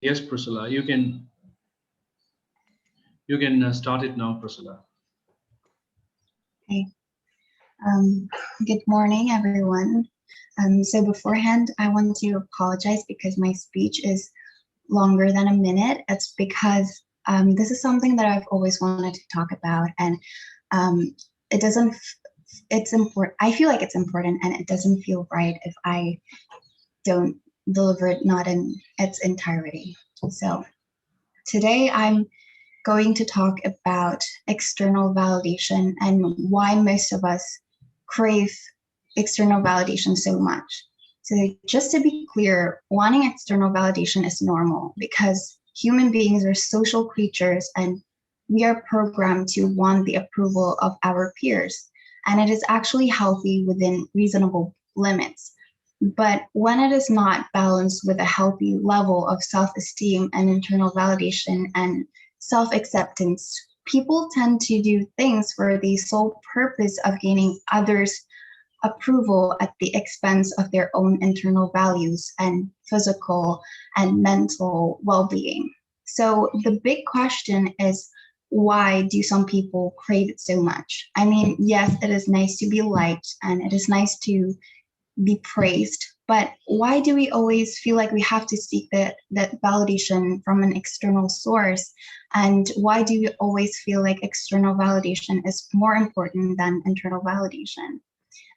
Yes, Priscilla, you can start it now, Priscilla. Okay. Good morning, everyone. So beforehand, I want to apologize because my speech is longer than a minute. It's because this is something that I've always wanted to talk about, and it doesn't. It's important. I feel like it's important, and it doesn't feel right if I don't deliver it not in its entirety. So today, I'm going to talk about external validation and why most of us crave external validation so much. So, just to be clear, wanting external validation is normal because human beings are social creatures and we are programmed to want the approval of our peers. And it is actually healthy within reasonable limits. But when it is not balanced with a healthy level of self esteem and internal validation and self acceptance, people tend to do things for the sole purpose of gaining others' approval at the expense of their own internal values and physical and mental well being. So, the big question is, why do some people crave it so much? I mean, yes, it is nice to be liked and it is nice to be praised, but why do we always feel like we have to seek that validation from an external source? And why do we always feel like external validation is more important than internal validation?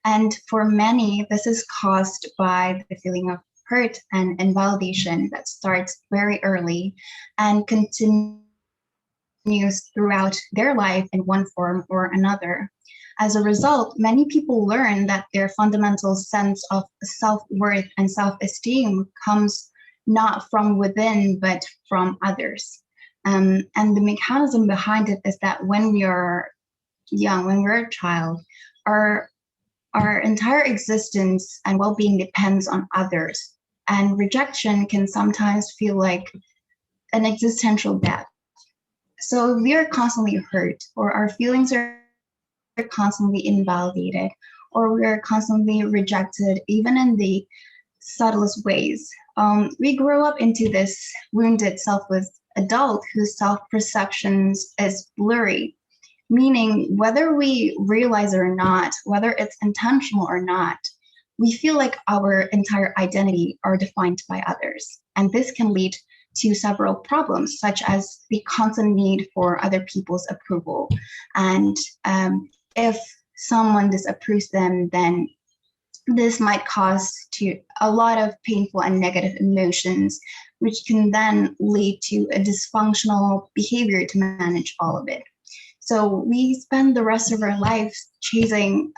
And for many, this is caused by the feeling of hurt and invalidation that starts very early and continues throughout their life in one form or another. As a result, many people learn that their fundamental sense of self-worth and self-esteem comes not from within, but from others. And the mechanism behind it is that when we are young, when we're a child, our our entire existence and well-being depends on others. And rejection can sometimes feel like an existential death. So if we are constantly hurt, or our feelings are constantly invalidated, or we are constantly rejected, even in the subtlest ways, we grow up into this wounded, selfless adult whose self-perceptions is blurry, meaning whether we realize it or not, whether it's intentional or not, we feel like our entire identity are defined by others. And this can lead to several problems, such as the constant need for other people's approval. And if someone disapproves them, then this might cause to a lot of painful and negative emotions, which can then lead to a dysfunctional behavior to manage all of it. So we spend the rest of our lives chasing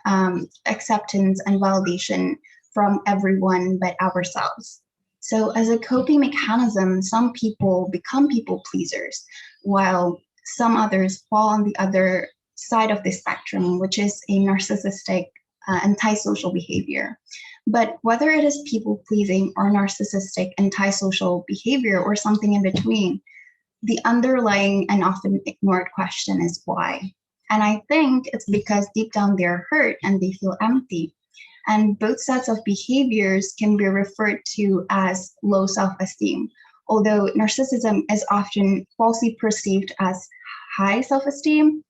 acceptance and validation from everyone but ourselves. So as a coping mechanism, some people become people pleasers, while some others fall on the other side of the spectrum, which is a narcissistic, antisocial behavior. But whether it is people pleasing or narcissistic, antisocial behavior, or something in between, the underlying and often ignored question is why. And I think it's because deep down they're hurt and they feel empty. And both sets of behaviors can be referred to as low self esteem, although narcissism is often falsely perceived as high self esteem,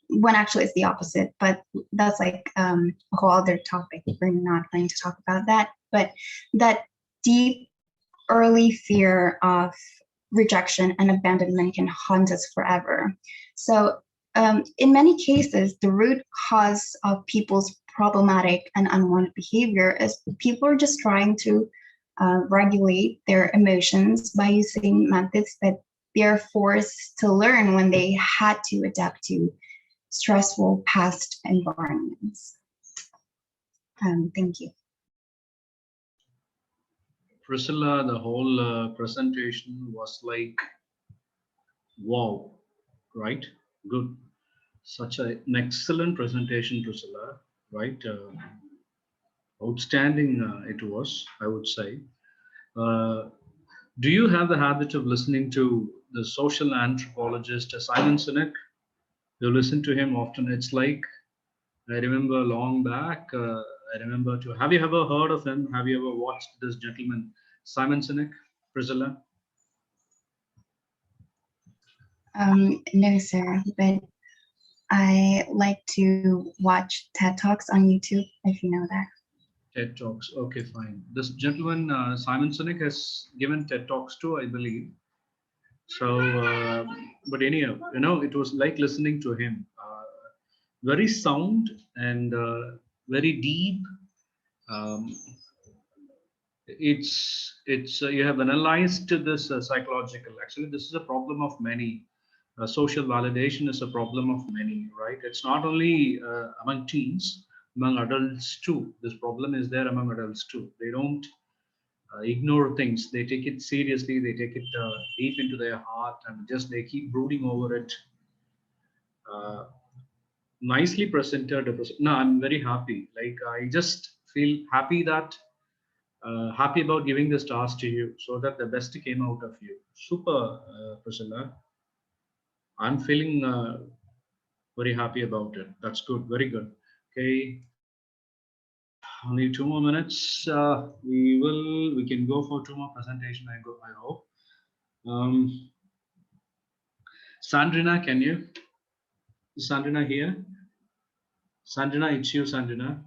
when actually it's the opposite. But that's like a whole other topic. We're not going to talk about that. But that deep early fear of rejection and abandonment can haunt us forever. So, in many cases, the root cause of people's problematic and unwanted behavior is people are just trying to regulate their emotions by using methods that they're forced to learn when they had to adapt to stressful past environments. Thank you. Priscilla, the whole presentation was like, wow, right? Good. Such an excellent presentation, Priscilla, right? Outstanding it was, I would say. Uh, do you have the habit of listening to the social anthropologist Simon Sinek? You listen to him often. It's like, I remember long back, I remember to, have you ever heard of him? Have you ever watched this gentleman, Simon Sinek, Priscilla? No, sir, but I like to watch TED Talks on YouTube, if you know that. TED Talks. Okay, fine. This gentleman, Simon Sinek, has given TED Talks too, I believe. So, but anyhow, it was like listening to him. Very sound and very deep. Um, it's you have analyzed this psychological. Actually, this is a problem of many. Social validation is a problem of many, right? It's not only among teens, among adults too. This problem is there among adults too. They don't ignore things. They take it seriously. They take it deep into their heart, and just they keep brooding over it. Uh, Nicely presented. No, I'm very happy. Like I just feel happy that happy about giving this task to you, so that the best came out of you. Super, Priscilla. I'm feeling very happy about it. That's good. Very good. Okay, only 2 more minutes. We can go for two more presentation. I hope. Um, Sandrina, can you? Is Sandrina here? Sandrina, it's you, Sandrina.